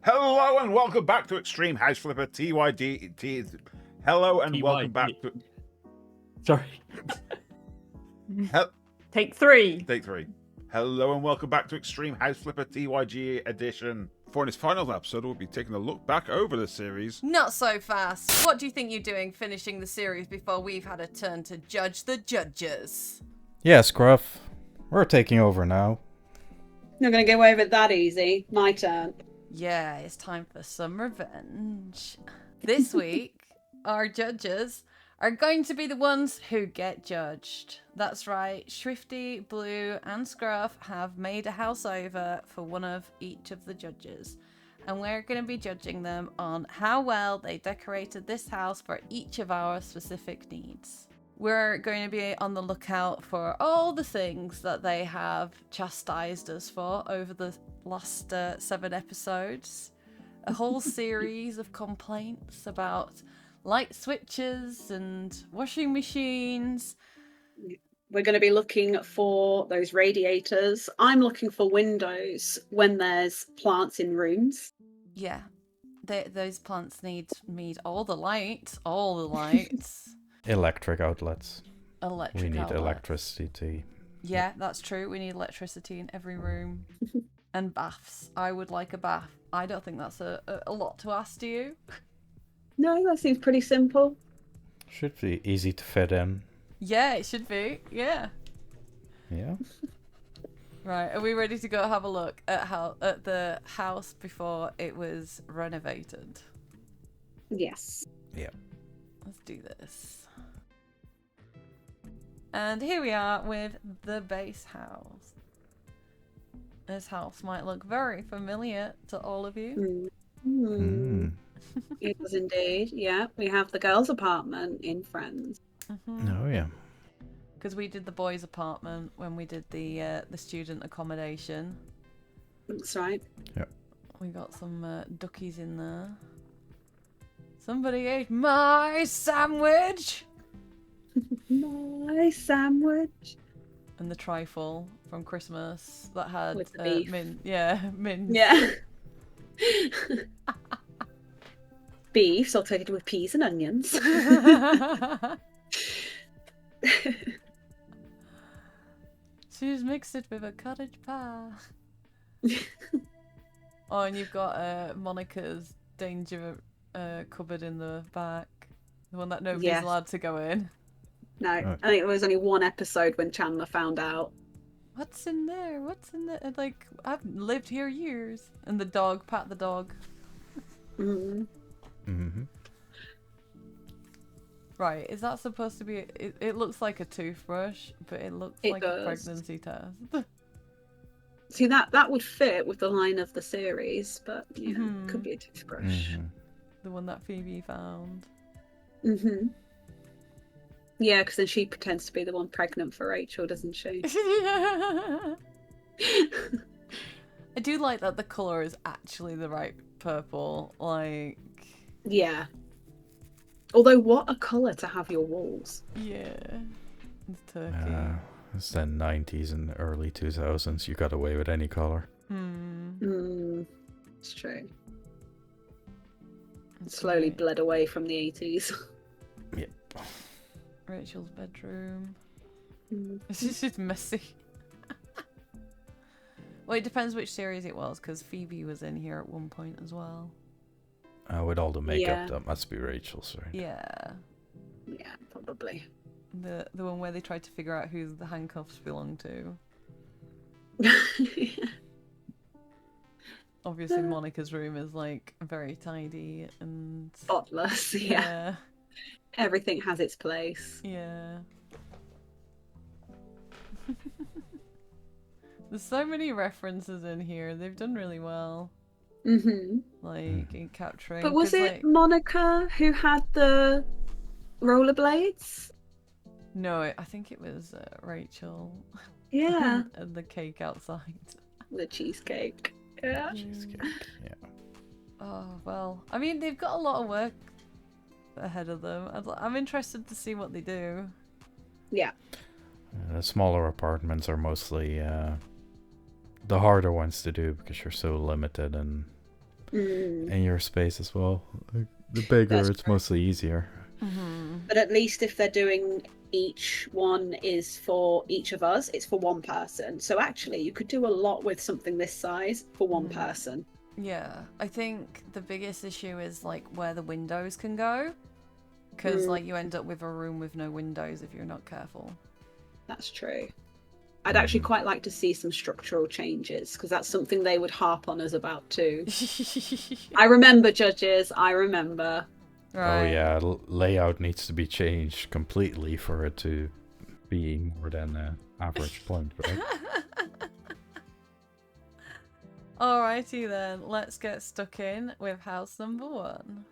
Hello and welcome back to Extreme House Flipper TYD. Hello and welcome back to. Sorry. Take three. Take three. Hello and welcome back to Extreme House Flipper TYG edition. For this final episode, we'll be taking a look back over the series. Not so fast. What do you think you're doing finishing the series before we've had a turn to judge the judges? Yeah, Scruff. We're taking over now. Not going to get away with it that easy. My turn. Yeah, it's time for some revenge. This week, our judges are going to be the ones who get judged. That's right, Shrifty, Blue, and Scruff have made a house over for one of each of the judges. And we're going to be judging them on how well they decorated this house for each of our specific needs. We're going to be on the lookout for all the things that they have chastised us for over the last 7 episodes. A whole series of complaints about light switches and washing machines. We're going to be looking for those radiators. I'm looking for windows when there's plants in rooms. Yeah, those plants need all the lights. Electric outlets. Electric We need outlets. electricity. Yeah, that's true. We need electricity in every room. And baths. I would like a bath. I don't think that's a lot to ask, do you? No, that seems pretty simple. Should be easy to fit in. Yeah, it should be. Yeah. Yeah. Right, are we ready to go have a look at the house before it was renovated? Yes. Yeah. Let's do this. And here we are with the base house. This house might look very familiar to all of you. It was indeed. Yeah, we have the girls' apartment in Friends. Oh, yeah. Because we did the boys' apartment when we did the student accommodation. That's right. Yeah. We got some duckies in there. Somebody ate my sandwich! My sandwich. And the trifle from Christmas that had With the beef. mint. Yeah, mint. Yeah. Beef sauteed with peas and onions. She's mixed it with a cottage pie. Oh, and you've got Monica's danger cupboard in the back. The one that nobody's Yes. allowed to go in. No, Right. I think it was only one episode when Chandler found out. What's in there? What's in there? Like, I've lived here years. And the dog, pat the dog. Mm. Mm-hmm. Right, is that supposed to be... It looks like a toothbrush, but it looks It like does. a pregnancy test. See, that would fit with the line of the series, but yeah, Mhm. could be a toothbrush. Mm-hmm. The one that Phoebe found. Mm-hmm. Yeah, because then she pretends to be the one pregnant for Rachel, doesn't she? I do like that the colour is actually the right purple. Like, Yeah. Although, what a colour to have your walls. yeah. It's turkey. It's the 90s and early 2000s. You got away with any color. It's true. Slowly bled away from the 80s. Yep. Rachel's bedroom. This is just messy. Well, it depends which series it was, because Phoebe was in here at one point as well. With all the makeup, Yeah. that must be Rachel's, right? Yeah. Yeah, probably. The one where they tried to figure out who the handcuffs belong to. Obviously, Monica's room is like very tidy and Spotless, yeah. yeah, Everything has its place. yeah. There's so many references in here. They've done really well, Mm-hmm. like in capturing. But was 'cause, it like, Monica who had the rollerblades? No, I think it was Rachel. Yeah. And the cake outside. The cheesecake. Yeah. Cheesecake, yeah. Oh, well. I mean, they've got a lot of work ahead of them. I'm interested to see what they do. Yeah. The smaller apartments are mostly the harder ones to do because you're so limited and in your space as well. The bigger, That's it's true. mostly easier. But at least if they're doing each one is for each of us, it's for one person. So actually, you could do a lot with something this size for one person. Yeah, I think the biggest issue is like where the windows can go, because like you end up with a room with no windows if you're not careful. That's true. I'd actually quite like to see some structural changes because that's something they would harp on us about too. I remember, judges. I remember. Oh yeah, layout needs to be changed completely for it to be more than average point, right? Alrighty then, let's get stuck in with house number 1.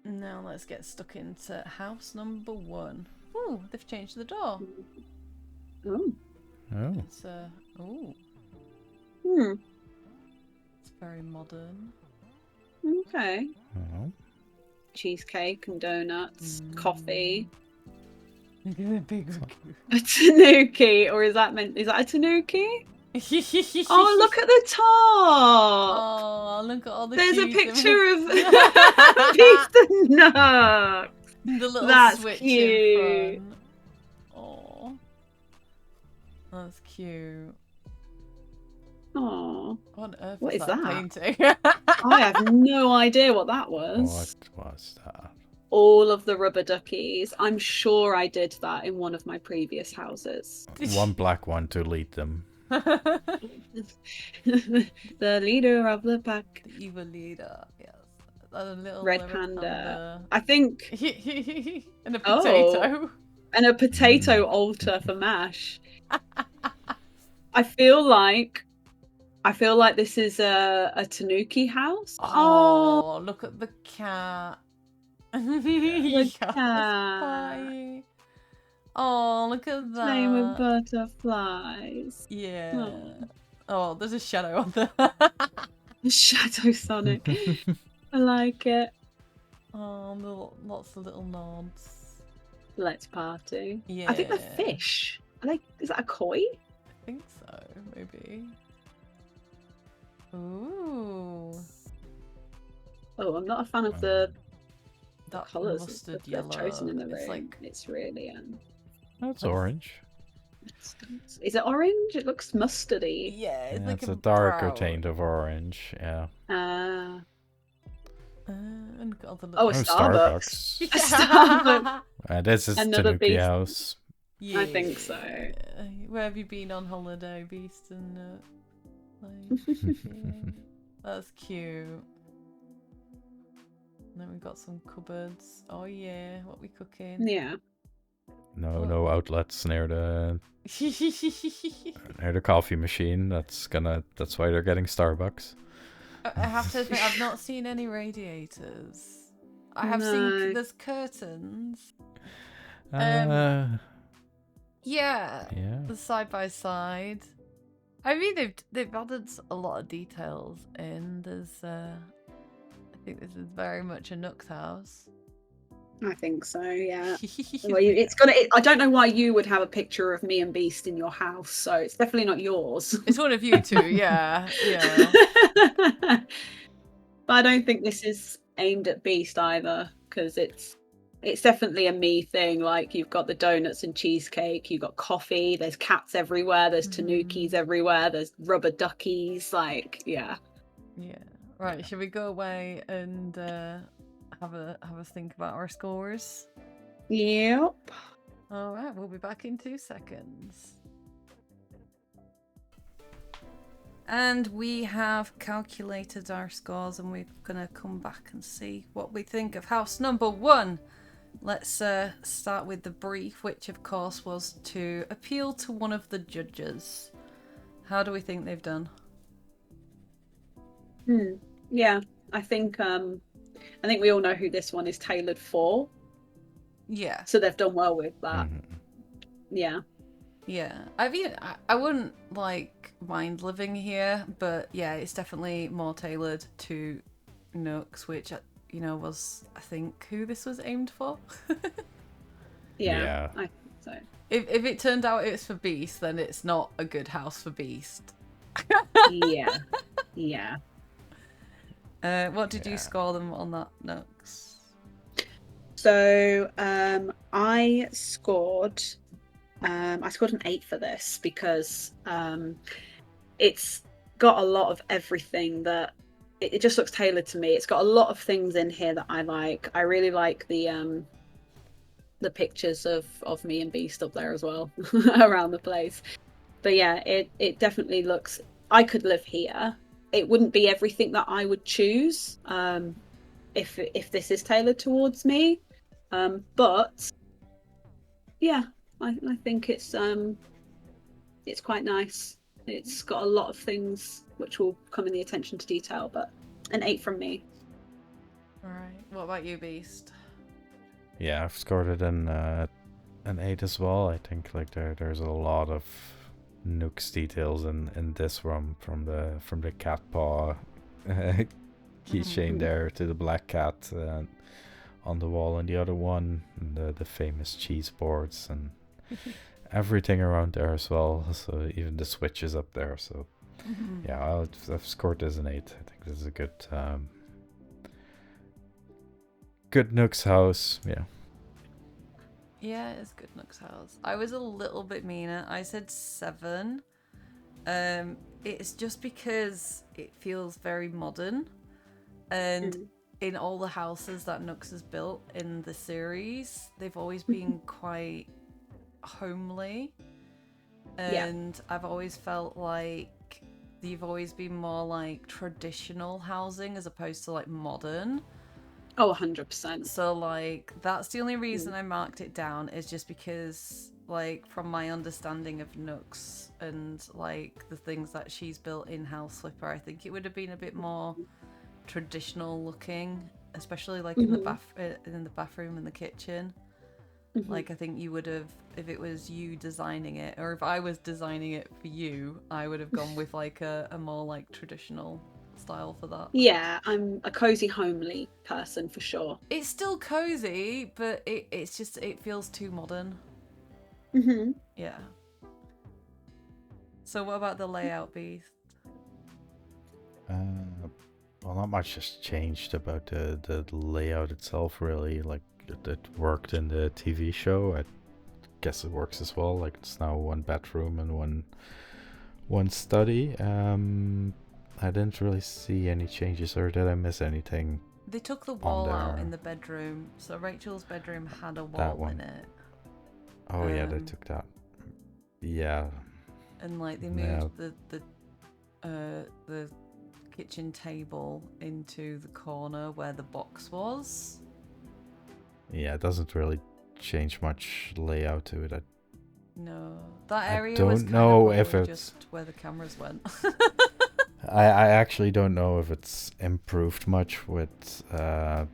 Now let's get stuck into house number 1. Ooh, they've changed the door. Oh. Oh. It's ooh, Hmm. it's very modern. Okay. Oh. Cheesecake and donuts, coffee. Look at the big A tanuki, or is that a tanuki? Oh, look at the top! Oh, look at all the There's a keys. picture of Beast and Nook. The little That's switch cute. in front. Oh, that's cute. Oh, What on earth what is is that that? painting? I have no idea what that was. What was that? All of the rubber duckies. I'm sure I did that in one of my previous houses. One black one to lead them. The leader of the pack. The evil leader, yes. A little Red little panda. I think. And a Oh. potato. And a potato altar for mash. I feel like this is a tanuki house. Oh, look at the cat. The Yes, cat. pie. Oh, look at that. Playing with butterflies. Yeah. Oh, there's a shadow on there. Shadow Sonic. I like it. Oh, lots of little nods. Let's party. Yeah. I think they're fish. Is that a koi? I think so, maybe. Ooh. Oh, I'm not a fan of the That colours mustard that they've chosen in the yellow. room. It's like It's really That's orange. Is it orange? It looks mustardy. yeah, it's Yeah, like it's a darker brown. tint of orange. Yeah. And got all the Oh, little... a Starbucks. Yeah. A Starbucks. This is Another Tanuki beast. House. Yeah. I think so. Where have you been on holiday, Beast and yeah. That's cute. And then we've got some cupboards. Oh yeah, what we cooking? Yeah. No outlets near the coffee machine. That's why they're getting Starbucks. I have to admit, I've not seen any radiators. I have No. seen there's curtains. Yeah. Yeah, the side by side. I mean, they've added a lot of details in. There's I think this is very much a Nook's house. I think so, yeah. Well, I don't know why you would have a picture of me and Beast in your house, so it's definitely not yours. It's one of you two, yeah. But I don't think this is aimed at Beast either, because it's definitely a me thing. Like, you've got the donuts and cheesecake, you've got coffee, there's cats everywhere, there's tanukis everywhere, there's rubber duckies, like, yeah. Yeah. Right, should we go away and have a think about our scores? Yep. All right, we'll be back in 2 seconds. And we have calculated our scores, and we're gonna come back and see what we think of house number 1. Let's start with the brief, which of course was to appeal to one of the judges. How do we think they've done? Yeah, I think we all know who this one is tailored for. Yeah. So they've done well with that. Yeah. Yeah. I mean, I wouldn't mind living here, but yeah, it's definitely more tailored to Nooks, which was, I think, who this was aimed for. Yeah. I think so. If it turned out it's for Beast, then it's not a good house for Beast. Yeah. Yeah. What did you Yeah. score them on that, Nux? So I scored an 8 for this because it's got a lot of everything that it just looks tailored to me. It's got a lot of things in here that I like. I really like the pictures of me and Beast up there as well around the place. But yeah, it definitely looks. I could live here. It wouldn't be everything that I would choose if this is tailored towards me. But yeah, I think it's quite nice. It's got a lot of things which will come in the attention to detail, but an 8 from me. All right. What about you, Beast? Yeah, I've scored it an 8 as well. I think like there's a lot of Nook's details in this room, from the cat paw keychain there to the black cat on the wall, and the other one, and the famous cheese boards and everything around there as well. So even the switches up there. So yeah, I've scored this an 8. I think this is a good Nook's house. Yeah. Yeah, it's good Nook's house. I was a little bit meaner. I said 7. It's just because it feels very modern, and in all the houses that Nooks has built in the series, they've always been quite homely, and I've always felt like they've always been more like traditional housing as opposed to like modern. Oh, 100%. So like that's the only reason I marked it down, is just because like from my understanding of Nooks and like the things that she's built in House Flipper, I think it would have been a bit more traditional looking, especially like in the bathroom and the kitchen. Like I think you would have, if it was you designing it, or if I was designing it for you, I would have gone with like a more like traditional style for that. Yeah, I'm a cozy, homely person for sure. It's still cozy, but it's just, it feels too modern. Yeah. So what about the layout, Beast? Well, not much has changed about the layout itself, really. Like, it worked in the TV show. I guess it works as well. Like, it's now one bedroom and one study. I didn't really see any changes, or did I miss anything? They took the wall out in the bedroom, so Rachel's bedroom had a wall in it. Oh yeah, they took that. Yeah. And like they moved the kitchen table into the corner where the box was. Yeah, it doesn't really change much layout to it. No, that area don't was kind know of if it's just where the cameras went. I actually don't know if it's improved much with the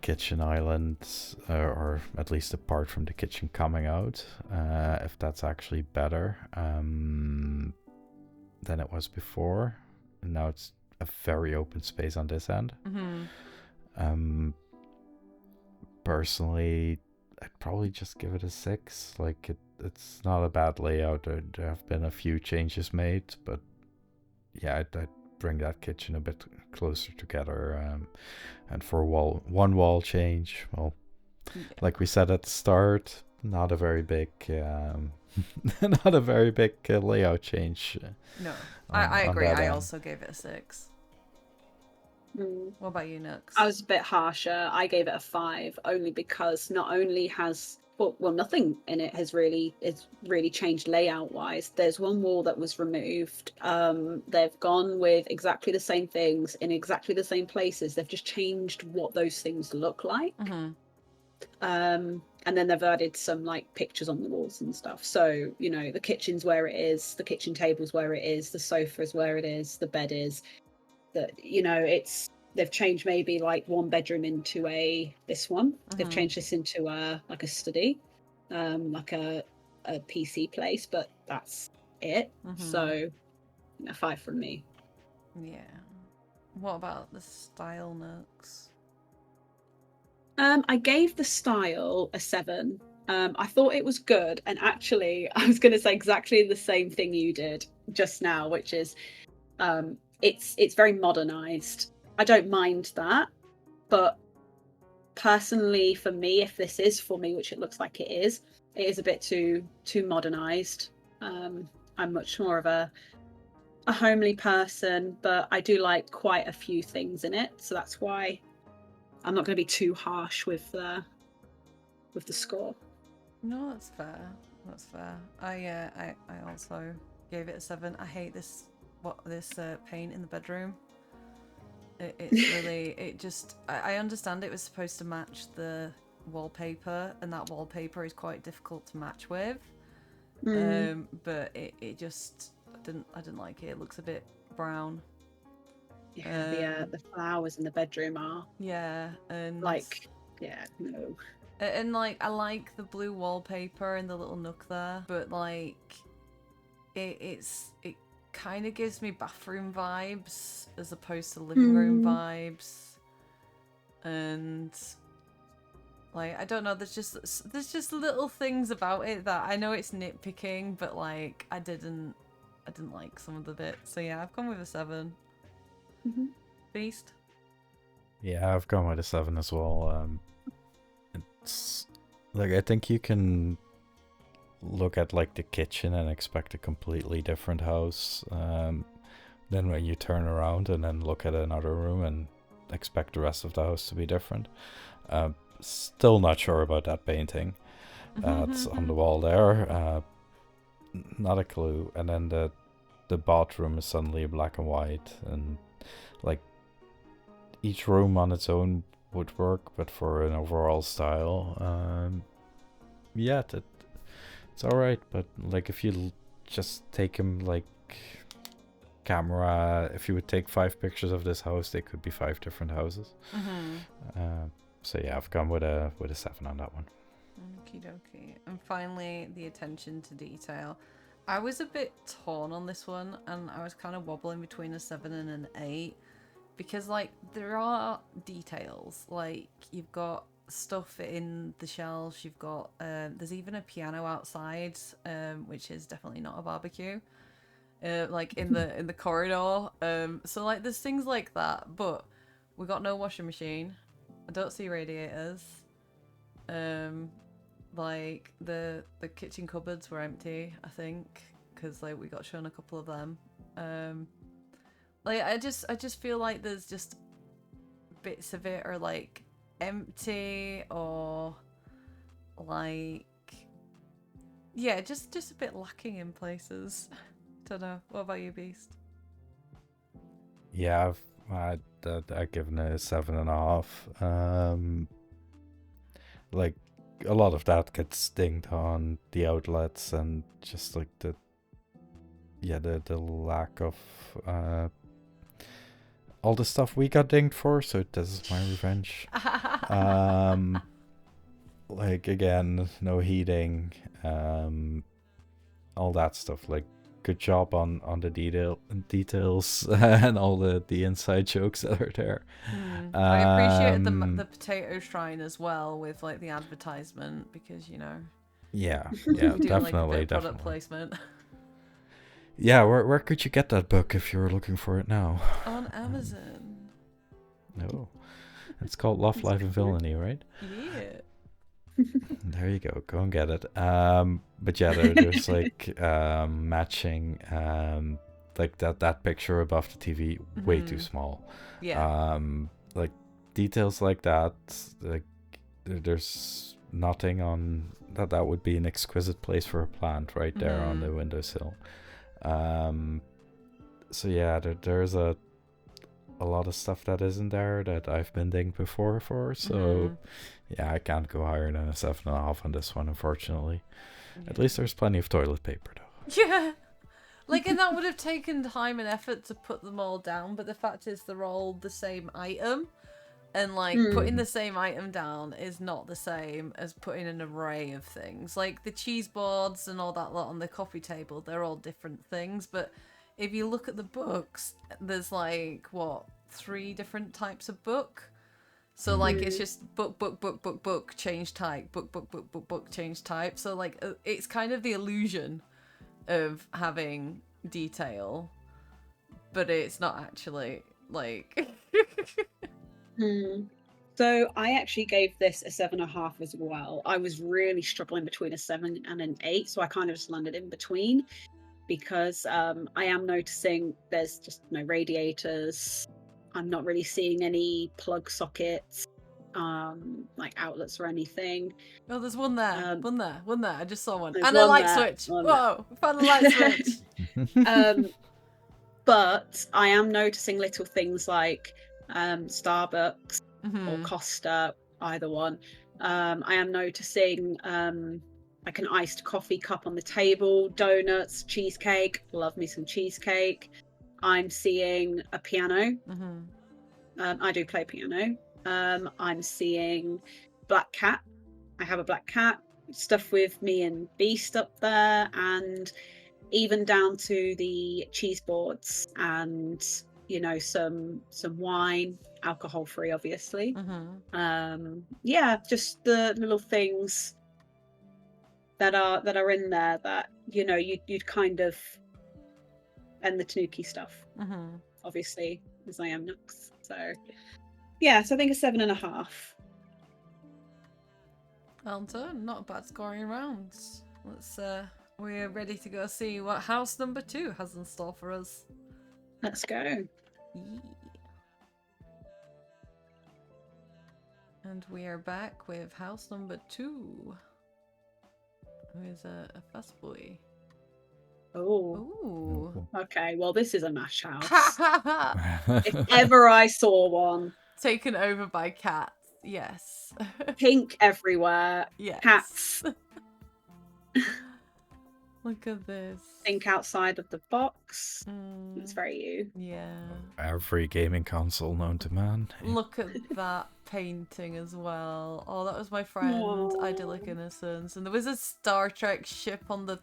kitchen island, or at least apart from the kitchen coming out, if that's actually better than it was before. And now it's a very open space on this end. Personally, I'd probably just give it a 6. Like, it's not a bad layout. There have been a few changes made, but yeah, I'd bring that kitchen a bit closer together. And for one wall change, well, like we said at the start, not a very big layout change. No, I agree. I also gave it a 6. What about you, Nux? I was a bit harsher. I gave it a 5, only because not only has nothing in it has really changed layout wise. There's one wall that was removed. They've gone with exactly the same things in exactly the same places. They've just changed what those things look like. And then they've added some like pictures on the walls and stuff. So, you know, the kitchen's where it is, the kitchen table's where it is, the sofa's where it is, the bed is. That, you know, they've changed maybe like one bedroom into this one. They've changed this into a study, like a PC place, but that's it. So a 5 from me. Yeah. What about the style, Nux? I gave the style a 7. I thought it was good, and actually I was going to say exactly the same thing you did. just now, which is it's very modernized. I don't mind that, but personally, for me, if this is for me, which it looks like it is a bit too modernized. I'm much more of a homely person, but I do like quite a few things in it, so that's why I'm not going to be too harsh with the score. No, that's fair. That's fair. I also gave it a 7. I hate this paint in the bedroom. It's really I understand it was supposed to match the wallpaper, and that wallpaper is quite difficult to match with. But it just I didn't like it. It looks a bit brown. Yeah, the flowers in the bedroom are and like no. And like I like the blue wallpaper and the little nook there, but like it kind of gives me bathroom vibes as opposed to living room vibes. And like I don't know, there's just little things about it that I know it's nitpicking, but like I didn't like some of the bits. So yeah, I've gone with a 7. Beast. Yeah, I've gone with a 7 as well. It's like, I think you can look at like the kitchen and expect a completely different house. Then when you turn around and then look at another room and expect the rest of the house to be different. Still not sure about that painting. It's on the wall there. Not a clue. And then the bathroom is suddenly black and white, and like each room on its own would work, but for an overall style, it's all right. But like if you just take him like camera, if you would take 5 pictures of this house, they could be 5 different houses. So yeah, I've gone with a 7 on that one. Okie dokie. And finally, the attention to detail. I was a bit torn on this one, and I was kind of wobbling between a 7 and an 8, because like there are details. Like you've got stuff in the shelves. You've got there's even a piano outside, which is definitely not a barbecue. Like in the corridor. So like there's things like that, but we got no washing machine. I don't see radiators. Like the kitchen cupboards were empty, I think, because like we got shown a couple of them. Like I just feel like there's just bits of it are like empty, or like just a bit lacking in places. Don't know. What about you, Beast? Yeah, I've given it a 7.5. Like a lot of that gets dinged on the outlets, and just like the lack of all the stuff we got dinged for. So this is my revenge. Like again, no heating, all that stuff. Like good job on the details and all the inside jokes that are there. I appreciated the potato shrine as well, with like the advertisement, because yeah doing, definitely like, product placement. Yeah, where could you get that book if you were looking for it now? On Amazon. No, it's called Love, Life and Villainy, right? Yeah. There you go and get it. But yeah, there's like matching like that picture above the TV, way too small. Yeah. Like details like that, like there's nothing on that would be an exquisite place for a plant right there on the windowsill. So yeah, there's a lot of stuff that isn't there that I've been dinged before for. So yeah, I can't go higher than a 7.5 on this one, unfortunately. Yeah. At least there's plenty of toilet paper though. Yeah. Like, and that would have taken time and effort to put them all down, but the fact is they're all the same item. And like putting the same item down is not the same as putting an array of things. Like the cheese boards and all that lot on the coffee table, they're all different things. But if you look at the books, there's like 3 different types of book. So like it's just book, change type, book, change type. So like it's kind of the illusion of having detail, but it's not actually like. So I actually gave this a 7.5 as well. I was really struggling between a 7 and an 8, so I kind of just landed in between because I am noticing there's just no radiators. I'm not really seeing any plug sockets, like outlets or anything. Oh, there's one there. Um, One there. One there. I just saw one. there's And a one light there, switch. one Whoa, we found a light switch. But I am noticing little things like Starbucks or Costa, either one. I am noticing like an iced coffee cup on the table, donuts, cheesecake. Love me some cheesecake. I'm seeing a piano. I do play piano. I'm seeing black cat. I have a black cat. Stuff with me and Beast up there, and even down to the cheese boards and some wine, alcohol free, obviously. Yeah, just the little things that are in there that you'd kind of, and the tanuki stuff, obviously, as I am Nux. So yeah, so I think a 7.5. Well done. Not a bad scoring rounds. We're ready to go see what house number 2 has in store for us. Let's go. Yeah. And we are back with house number 2. Who is a fast boy. Oh. Ooh. Okay, well, this is a mash house. Ha If ever I saw one. Taken over by cats. Yes. Pink everywhere. Yes. Cats. Look at this. Think outside of the box. It's very you. Yeah. Every gaming console known to man. Look at that painting as well. Oh, that was my friend, Aww. Idyllic Innocence. And there was a Star Trek ship on the...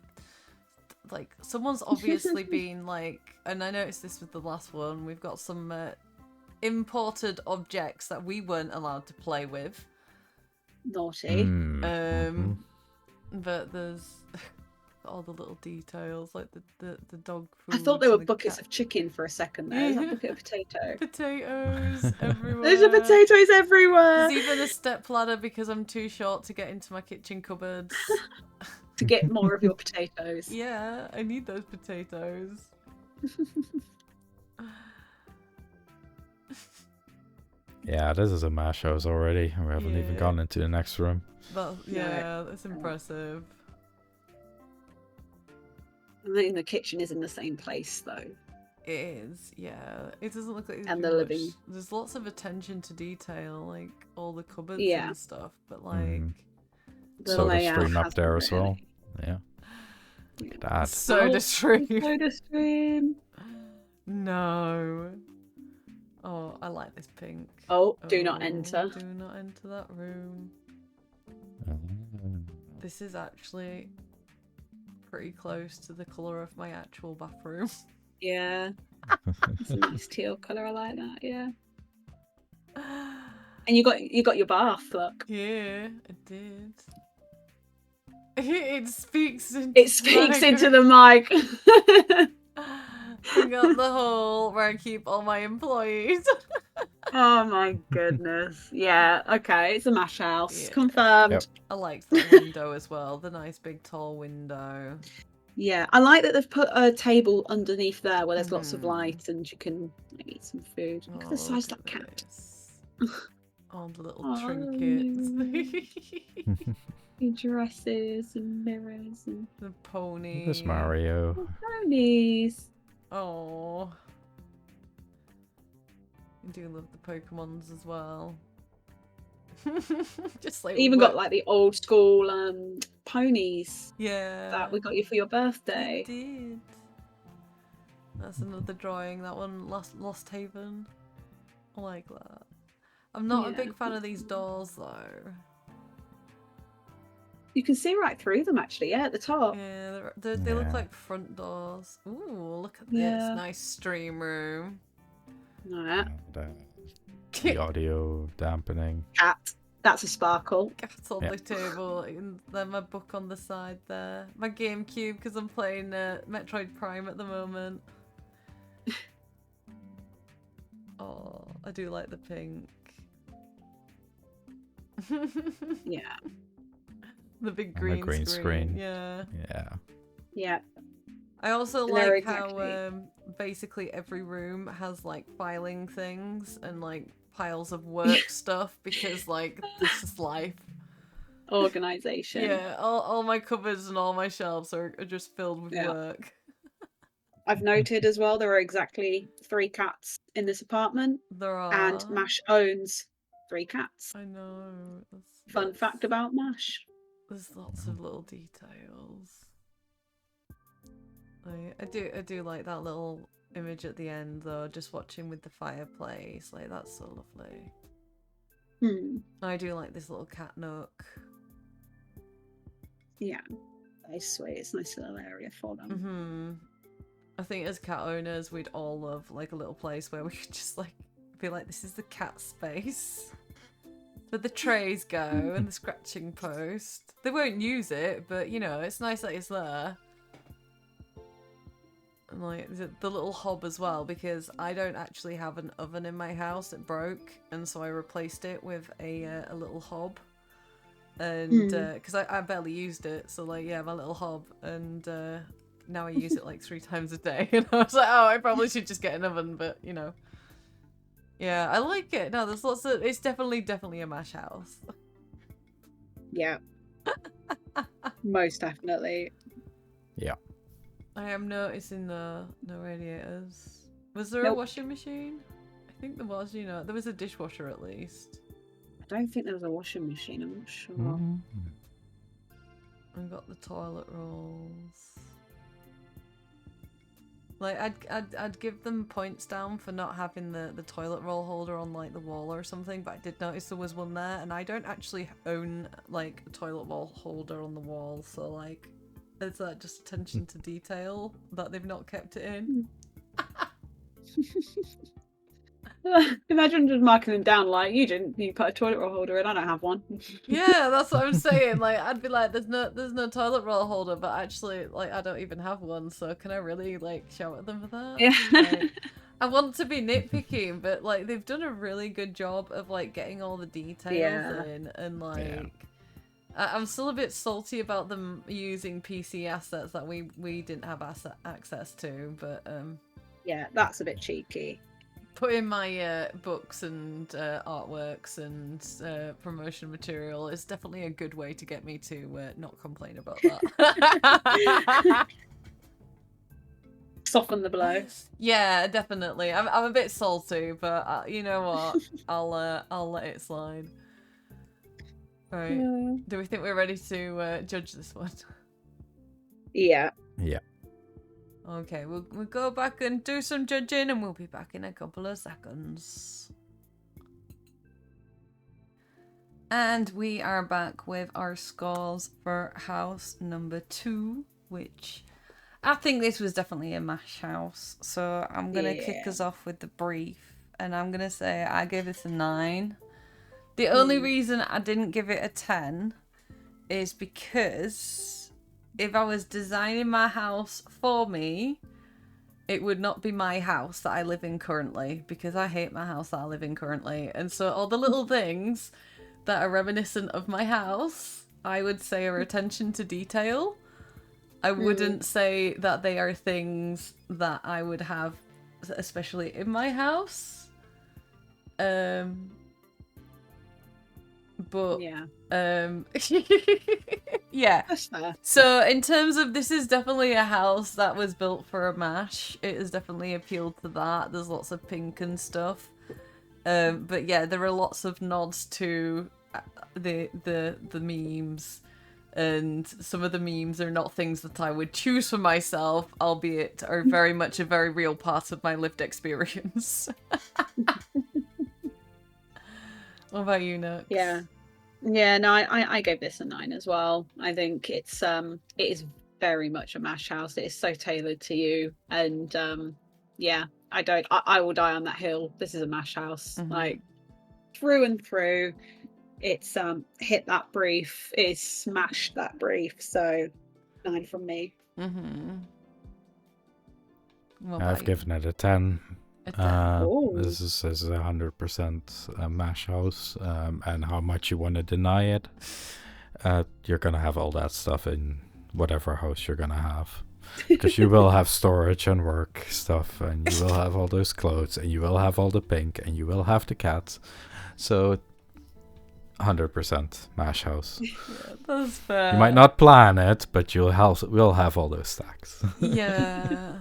Like, someone's obviously been, like... And I noticed this with the last one. We've got some imported objects that we weren't allowed to play with. Naughty. But there's... all the little details, like the dog food. I thought they were and the buckets cat. of chicken for a second there. Is that a bucket of potato? Potatoes everywhere. There's a potatoes everywhere. There's even a step ladder because I'm too short to get into my kitchen cupboards. To get more of your potatoes. Yeah, I need those potatoes. Yeah, this is a mash house already. We haven't even Yeah. gone into the next room. But yeah, that's impressive. I think the kitchen is in the same place though. It is, yeah. It doesn't look like there's And been the much- living- There's lots of attention to detail, like all the cupboards Yeah. and stuff. But like, The Soda layout stream up hasn't there as well. really- Yeah. Look at that. soda Oh, stream. Soda stream. No. Oh, I like this pink. Oh, do not Oh, enter. Do not enter that room. This is actually pretty close to the colour of my actual bathroom. Yeah. It's a nice teal colour, I like that, yeah. And you got your bath, look. Yeah, it did. It speaks into It speaks into the mic. I got the hole where I keep all my employees. Oh my goodness. Yeah, okay, it's a mash house. Yeah. Confirmed. Yep. I liked the window as well, the nice big tall window. Yeah, I like that they've put a table underneath there where there's lots of Mhm. light and you can eat some food. Look at the size of that look at cat. this. All the little Oh, trinkets. Your dresses and mirrors and The pony. This Mario. ponies. Oh. I do love the Pokemons as well. Just like They even got like the old school ponies yeah. that we got you for your birthday. I did. That's another drawing. That one, Lost Haven. I like that. I'm not a Yeah. big fan of these doors though. You can see right through them actually, yeah, at the top. Yeah, they look Yeah. like front doors. Ooh, look at this Yeah. nice stream room. Alright. The audio dampening. Cat. That's a sparkle. Cat on the table, and then my book on the side there. My GameCube, because I'm playing Metroid Prime at the moment. Oh, I do like the pink. Yeah. The big And the green, green screen. Yeah. Yeah. Yeah. I also And they're like exactly- how basically every room has like filing things and like piles of work stuff because like this is life. Organization. Yeah, all my cupboards and all my shelves are just filled with Yeah. work. I've noted as well there are exactly 3 cats in this apartment, There are. and Mash owns 3 cats. I know. Fun fact about Mash. There's lots of little details. I do like that little image at the end though, just watching with the fireplace. Like that's so lovely. I do like this little cat nook. Yeah. Very sweet. It's a nice little area for them. Mm-hmm. I think as cat owners, we'd all love like a little place where we could just like be like, this is the cat space. Where the trays go and the scratching post. They won't use it, but you know, it's nice that it's there. And like the little hob as well, because I don't actually have an oven in my house. It broke, and so I replaced it with a little hob. And because I barely used it, so like yeah, my little hob, and now I use it like 3 times a day. And I was like, oh, I probably should just get an oven, but you know. Yeah, I like it. No, there's lots of... It's definitely a Mash house. Yeah. Most definitely. Yeah. I am noticing no radiators. Was there a Nope. washing machine? I think there was, you know. There was a dishwasher at least. I don't think there was a washing machine, I'm not sure. Mhm. I've got the toilet rolls. Like, I'd give them points down for not having the toilet roll holder on, like, the wall or something, but I did notice there was one there, and I don't actually own, like, a toilet roll holder on the wall, so, like, it's just attention to detail that they've not kept it in. Imagine just marking them down like, you put a toilet roll holder in, I don't have one. Yeah, that's what I'm saying. Like, I'd be like, there's no toilet roll holder, but actually, like, I don't even have one, so can I really, like, shout at them for that? Yeah. Like, I want to be nitpicking, but, like, they've done a really good job of, like, getting all the details in, and, like, I'm still a bit salty about them using PC assets that we didn't have access to, but, Yeah, that's a bit cheeky. putting my books and artworks and promotion material is definitely a good way to get me to not complain about that. Soften the blow. Yeah, definitely. I'm a bit salty, but you know what? I'll let it slide. Right. Yeah. Do we think we're ready to judge this one? Yeah. Yeah. Okay, we'll go back and do some judging, and we'll be back in a couple of seconds. And we are back with our scores for house number 2, which I think this was definitely a Mash house. So I'm going to kick us off with the brief, and I'm going to say I gave this a 9. The only reason I didn't give it a 10 is because if I was designing my house for me, it would not be my house that I live in currently, because I hate my house that I live in currently. And so all the little things that are reminiscent of my house, I would say are attention to detail. I wouldn't say that they are things that I would have, especially in my house. But Yeah. yeah. That's fair. So in terms of, this is definitely a house that was built for a Mash. It has definitely appealed to that. There's lots of pink and stuff. But yeah, there are lots of nods to the memes, and some of the memes are not things that I would choose for myself, albeit are very much a very real part of my lived experience. What about you, Nux? Yeah. Yeah, no, I gave this a 9 as well. I think it is very much a Mash house. It is so tailored to you, and yeah, I will die on that hill. This is a Mash house, like through and through. it's hit that brief, it's smashed that brief. So 9 from me. Mm-hmm. I've given it a 10. A 10. This is 100% a mash house, and how much you want to deny it, you're gonna have all that stuff in whatever house you're gonna have, because you will have storage and work stuff, and you will have all those clothes, and you will have all the pink, and you will have the cats. So 100% mash house. Yeah, that's fair. You might not plan it, but will have all those stacks. Yeah.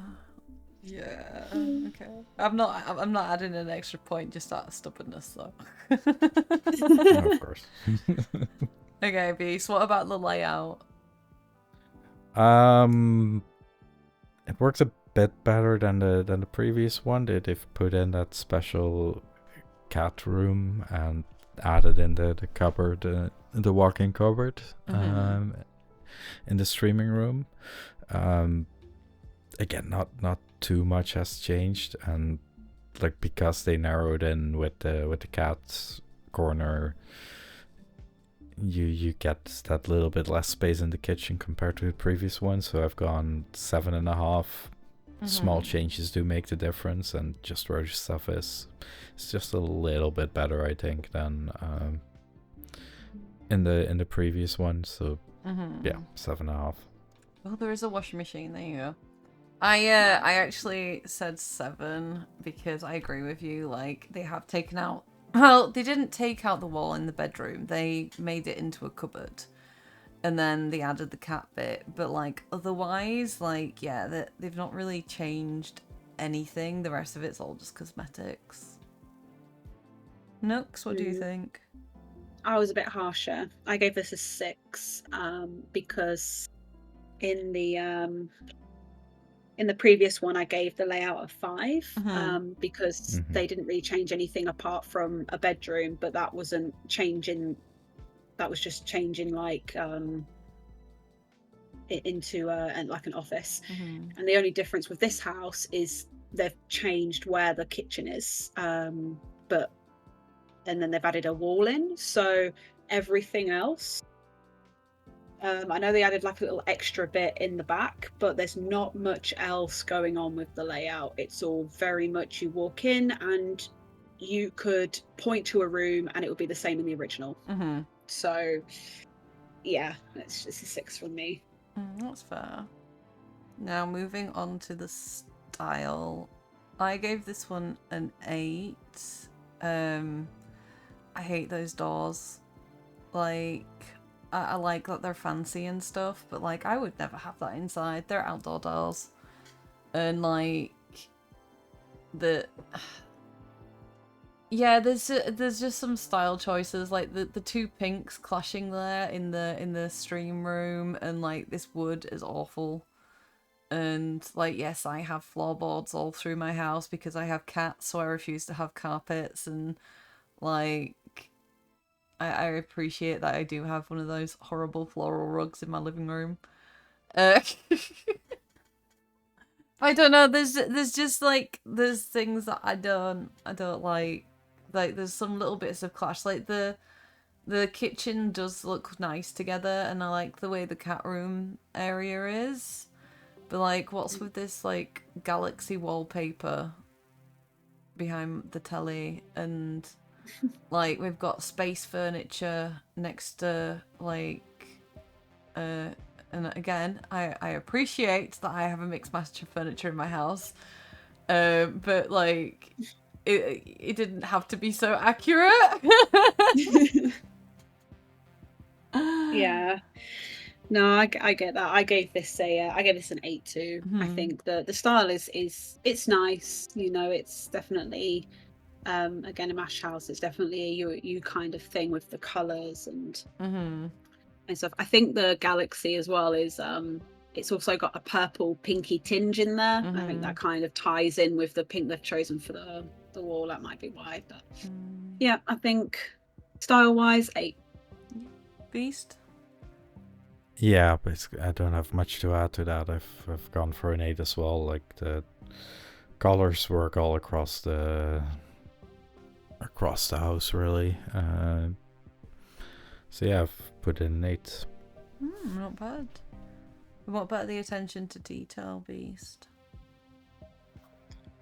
Yeah. Okay. I'm not adding an extra point just out of stubbornness though. Of course. Okay, Beast. What about the layout? It works a bit better than the previous one. They've put in that special cat room and added in the cupboard, the walk-in cupboard, in the streaming room. Again, not too much has changed, and like because they narrowed in with the cat's corner, you get that little bit less space in the kitchen compared to the previous one. So I've gone 7.5. Small changes do make the difference, and just where your stuff is, it's just a little bit better, I think, than in the previous one. So yeah, 7.5. Oh, there is a washing machine. There you go. I actually said 7 because I agree with you. Like, they have taken out. Well, they didn't take out the wall in the bedroom. They made it into a cupboard. And then they added the cat bit. But, like, otherwise, like, yeah, they've not really changed anything. The rest of it's all just cosmetics. Nooks, what do you think? I was a bit harsher. I gave this a 6 because in the previous one, I gave the layout a 5 because they didn't really change anything apart from a bedroom, but that wasn't changing. That was just changing like it into like an office. And the only difference with this house is they've changed where the kitchen is, and then they've added a wall in. So everything else. I know they added like a little extra bit in the back, but there's not much else going on with the layout. It's all very much you walk in and you could point to a room and it would be the same in the original. So, yeah, it's just a 6 from me. That's fair. Now, moving on to the style. I gave this one an 8. I hate those doors. Like... I like that they're fancy and stuff, but like I would never have that inside. They're outdoor doors, and like there's just some style choices, like the 2 pinks clashing there in the stream room, and like this wood is awful. And like, yes, I have floorboards all through my house because I have cats, so I refuse to have carpets, and like. I appreciate that I do have one of those horrible floral rugs in my living room. I don't know. There's just like there's things that I don't like. Like there's some little bits of clash. Like the kitchen does look nice together, and I like the way the cat room area is. But like, what's with this like galaxy wallpaper behind the telly and. Like we've got space furniture next to like and again I appreciate that I have a mixed match of furniture in my house, but like it didn't have to be so accurate. Yeah, no, I get that. I gave this an 8 too. I think the style is it's nice, you know. It's definitely again a mash house. It's definitely a you kind of thing with the colors and stuff. I think the galaxy as well is it's also got a purple pinky tinge in there. I think that kind of ties in with the pink they've chosen for the wall. That might be why, but yeah, I think style wise 8. Beast. Yeah, but I don't have much to add to that. I've gone for an 8 as well. Like the colors work all across the house really. So yeah, I've put in an 8. Not bad. What about the attention to detail beast?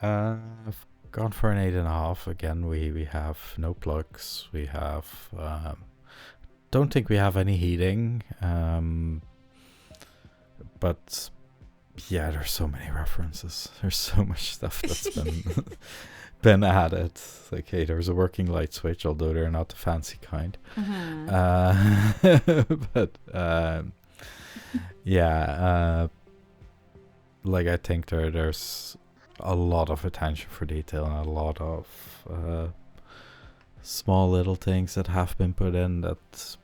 I've gone for an 8.5. Again, we have no plugs. We have don't think we have any heating. But yeah, there's so many references. There's so much stuff that's been added. Like, hey, there's a working light switch, although they're not the fancy kind. But yeah, like I think there's a lot of attention for detail and a lot of small little things that have been put in that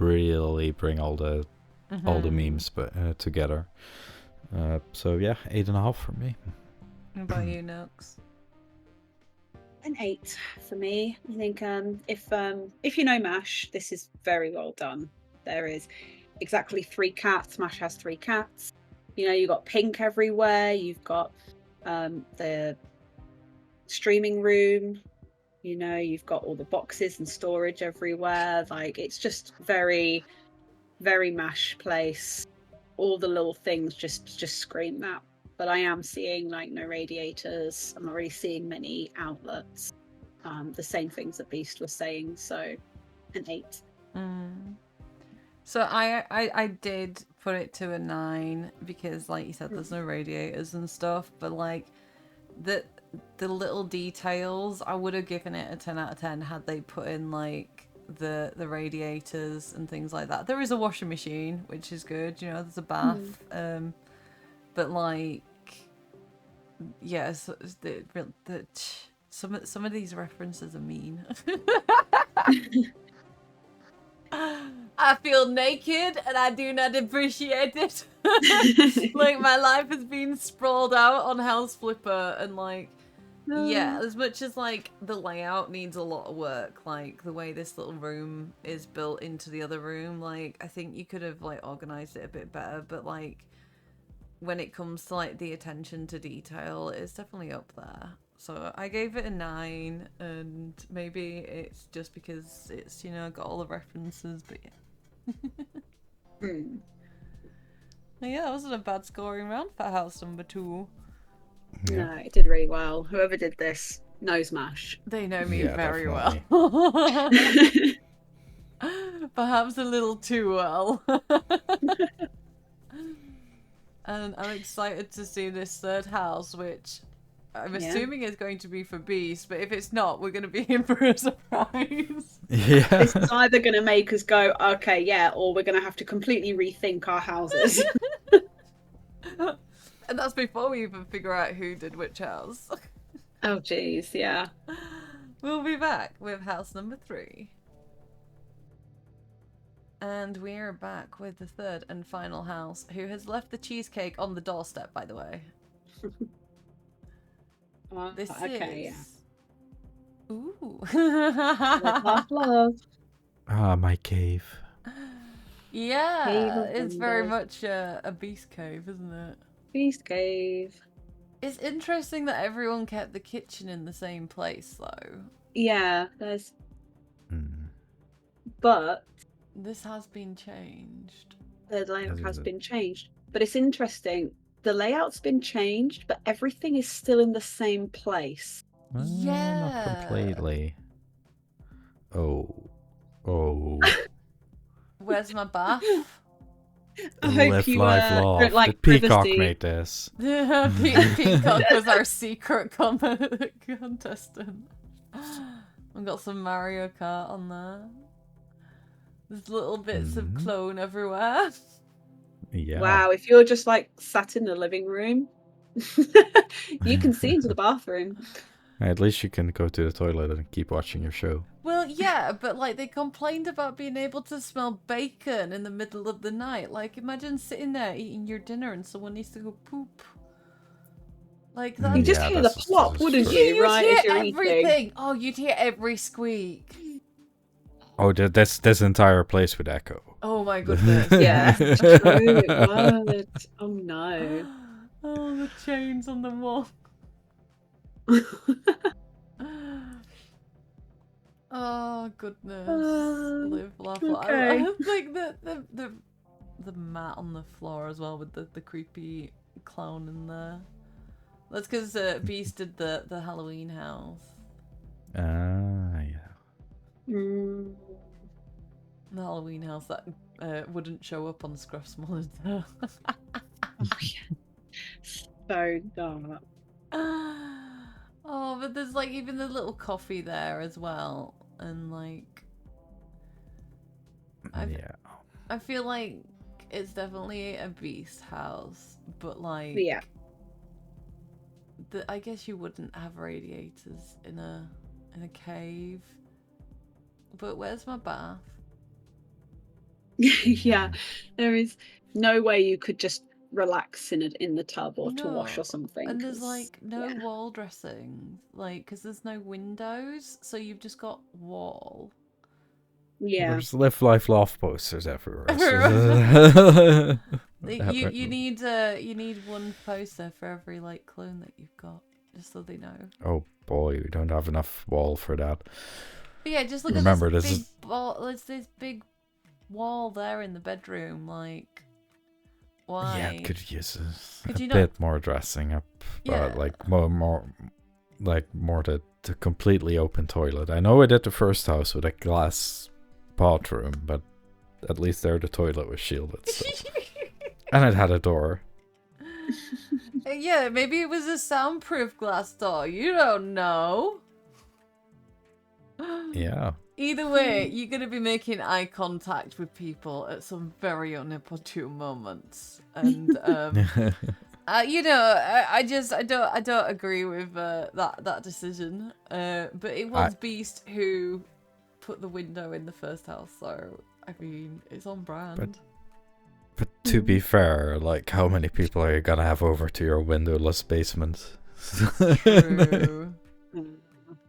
really bring all the memes together. So yeah, 8.5 for me. What about you, Nooks? An 8 for me. I think if you know MASH, this is very well done. There is exactly 3 cats. MASH has 3 cats. You know, you've got pink everywhere. You've got the streaming room. You know, you've got all the boxes and storage everywhere. Like, it's just very, very MASH place. All the little things just scream that. But I am seeing like no radiators. I'm not really seeing many outlets. The same things that Beast was saying. So an 8. So I did put it to a 9 because, like you said, there's no radiators and stuff. But like the little details, I would have given it a 10 out of 10 had they put in like the radiators and things like that. There is a washing machine, which is good. You know, there's a bath. But like, yeah, so some of these references are mean. I feel naked and I do not appreciate it. Like, my life has been sprawled out on House Flipper, and like, yeah, as much as like the layout needs a lot of work, like the way this little room is built into the other room, like I think you could have like organized it a bit better, but like when it comes to like the attention to detail, it's definitely up there. So I gave it a 9, and maybe it's just because it's, you know, got all the references, but yeah. Yeah, that wasn't a bad scoring round for house number 2. Yeah. No, it did really well. Whoever did this knows MASH. They know me very definitely. well. Perhaps a little too well. And I'm excited to see this third house, which I'm assuming is going to be for Beast, but if it's not, we're going to be in for a surprise. Yeah. This is either going to make us go, okay, yeah, or we're going to have to completely rethink our houses. And that's before we even figure out who did which house. Oh, jeez, yeah. We'll be back with house number 3. And we're back with the third and final house, who has left the cheesecake on the doorstep, by the way. This okay, is... Ooh. Love, love. Ah, my cave. Yeah, Cave of it's very Wonders. much a beast cave, isn't it? Beast cave. It's interesting that everyone kept the kitchen in the same place, though. Yeah, there's... But This has been changed. the layout As is has it. been changed. But it's interesting. The layout's been changed, but everything is still in the same place. Yeah. Not completely. Oh. Where's my bath? I hope Live, you live, don't love. like the peacock privacy. made this. Peacock was our secret contestant. We've got some Mario Kart on there. There's little bits of clone everywhere. Yeah. Wow, if you're just like sat in the living room, you can see into the bathroom. At least you can go to the toilet and keep watching your show. Well, yeah, but like they complained about being able to smell bacon in the middle of the night. Like, imagine sitting there eating your dinner and someone needs to go poop. Like that. You just Yeah, hear the that's plop, wouldn't true. you? You'd Right hear as you're everything. eating. Oh, you'd hear every squeak. Oh, this entire place would echo. Oh my goodness. Yeah, it's true. It would. Oh no. Oh, the chains on the wall. Oh goodness. Live, laugh, laugh. okay. I like the mat on the floor as well with the creepy clown in there. That's because Beast did the Halloween house. Yeah. Mm. The Halloween house that wouldn't show up on Scruff's monitor. Oh, yeah. So dark. Oh, but there's like even the little coffee there as well, and like I feel like it's definitely a beast house, but like Yeah. I guess you wouldn't have radiators in a cave. But where's my bath? Yeah. There is no way you could just relax in the tub or to wash or something. And there's 'cause, like no yeah. wall dressing, like because there's no windows, so you've just got wall. Yeah. There's Live, Life, Laugh posters everywhere. You need one poster for every like clone that you've got, just so they know. Oh boy, we don't have enough wall for that. But yeah, just look Remember, at this this is- big ball. There's this big wall there in the bedroom. Like, why? Yeah, it could use Could a you bit more dressing up, Yeah. but like more the completely open toilet. I know I did the first house with a glass bathroom, but at least there the toilet was shielded, so. And it had a door. Yeah, maybe it was a soundproof glass door. You don't know. Yeah. Either way, you're gonna be making eye contact with people at some very inopportune moments, and you know, I don't agree with that decision. But it was Beast who put the window in the first house, so I mean, it's on brand. But to be fair, like, how many people are you gonna have over to your windowless basement? True.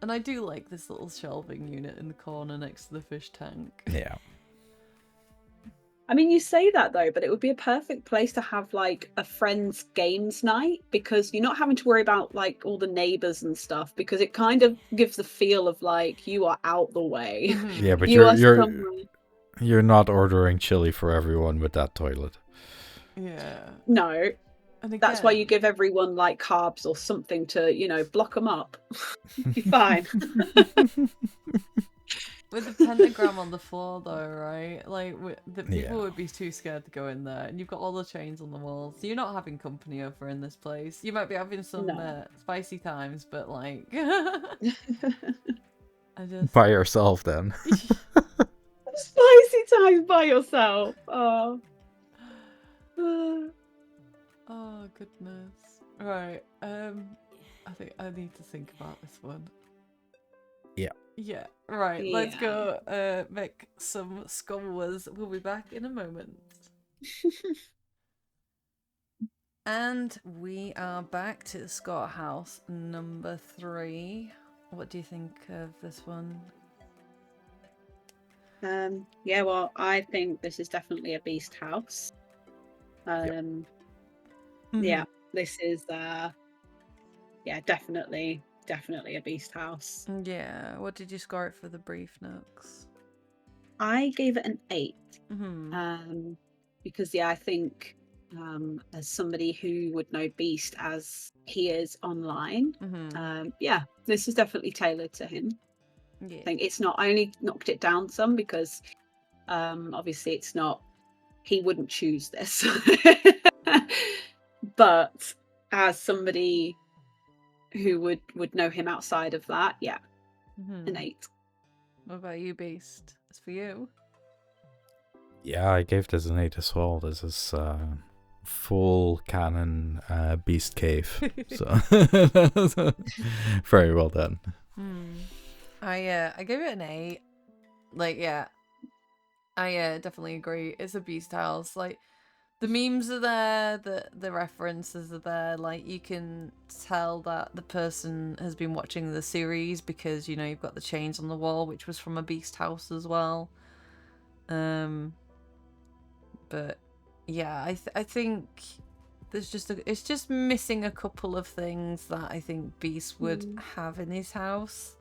And I do like this little shelving unit in the corner next to the fish tank. Yeah. I mean, you say that though, but it would be a perfect place to have like a friends games night, because you're not having to worry about like all the neighbors and stuff, because it kind of gives the feel of like you are out the way. Yeah, but You are you're not ordering chili for everyone with that toilet. Yeah. No. And again, that's why you give everyone like carbs or something to, you know, block them up. Be fine. With the pentagram on the floor, though, right? Like, the people Yeah. would be too scared to go in there, and you've got all the chains on the walls. So you're not having company over in this place. You might be having some spicy times, but like, I just By yourself, then. Spicy times by yourself. Oh. Oh goodness. Right. I think I need to think about this one. Yeah. Yeah. Right. Let's go make some scholars. We'll be back in a moment. And we are back to the Scott House number 3. What do you think of this one? Yeah, well, I think this is definitely a beast house. Yeah, this is definitely a beast house. Yeah. What did you score it for the brief nooks? I gave it an 8. Mm-hmm. Because I think as somebody who would know Beast as he is online, this is definitely tailored to him. Yeah. I think it's not, I only knocked it down some because obviously it's not, he wouldn't choose this. But as somebody who would know him outside of that, an 8. What about you, Beast? It's for you. Yeah, I gave this an 8 as well. This is full canon beast cave. So very well done. I gave it an 8. Like, yeah. I definitely agree. It's a beast house. Like, the memes are there, the references are there. Like, you can tell that the person has been watching the series because, you know, you've got the chains on the wall, which was from a beast house as well. But yeah, I think there's just it's just missing a couple of things that I think Beast would have in his house.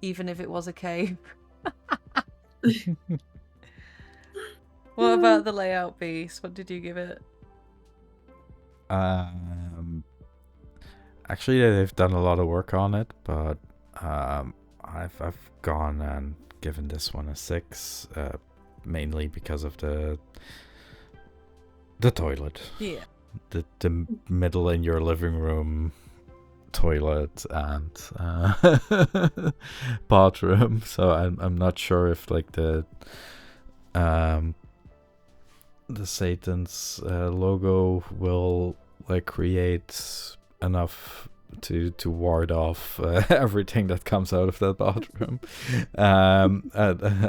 even if it was a cave. What about the layout, Beast? What did you give it? Actually, they've done a lot of work on it, but I've gone and given this one a 6, mainly because of the toilet. Yeah. The middle in your living room toilet and bathroom. So I'm not sure if like the Satan's logo will like create enough to ward off everything that comes out of that bathroom. I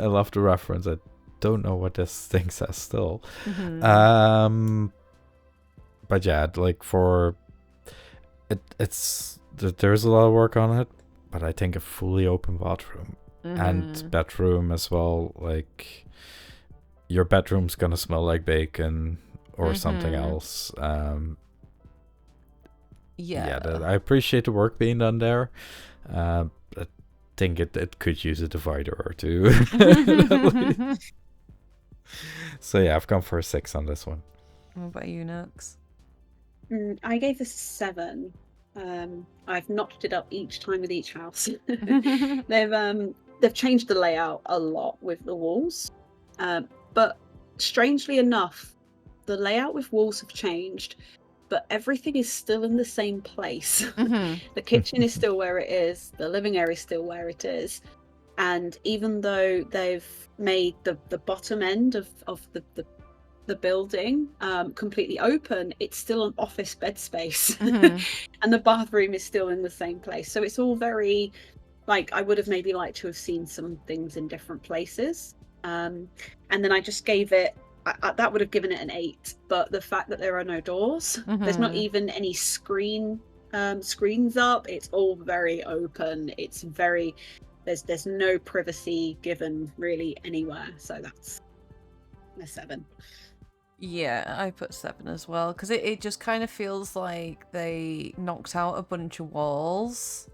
love the reference. I don't know what this thing says still. But yeah, like for there's a lot of work on it, but I think a fully open bathroom and bedroom as well, like your bedroom's gonna smell like bacon or something else. I appreciate the work being done there. I think it could use a divider or two. So yeah, I've gone for a 6 on this one. What about you, Nux? I gave this a 7. I've notched it up each time with each house. They've changed the layout a lot with the walls, but strangely enough, the layout with walls have changed, but everything is still in the same place. The kitchen is still where it is, the living area is still where it is, and even though they've made the bottom end of the building completely open, it's still an office bed space. And the bathroom is still in the same place, so it's all very like I would have maybe liked to have seen some things in different places. And then I just gave it that would have given it an 8, but the fact that there are no doors, there's not even any screens up, it's all very open, it's very there's no privacy given really anywhere, so that's a 7. Yeah, I put 7 as well, because it just kind of feels like they knocked out a bunch of walls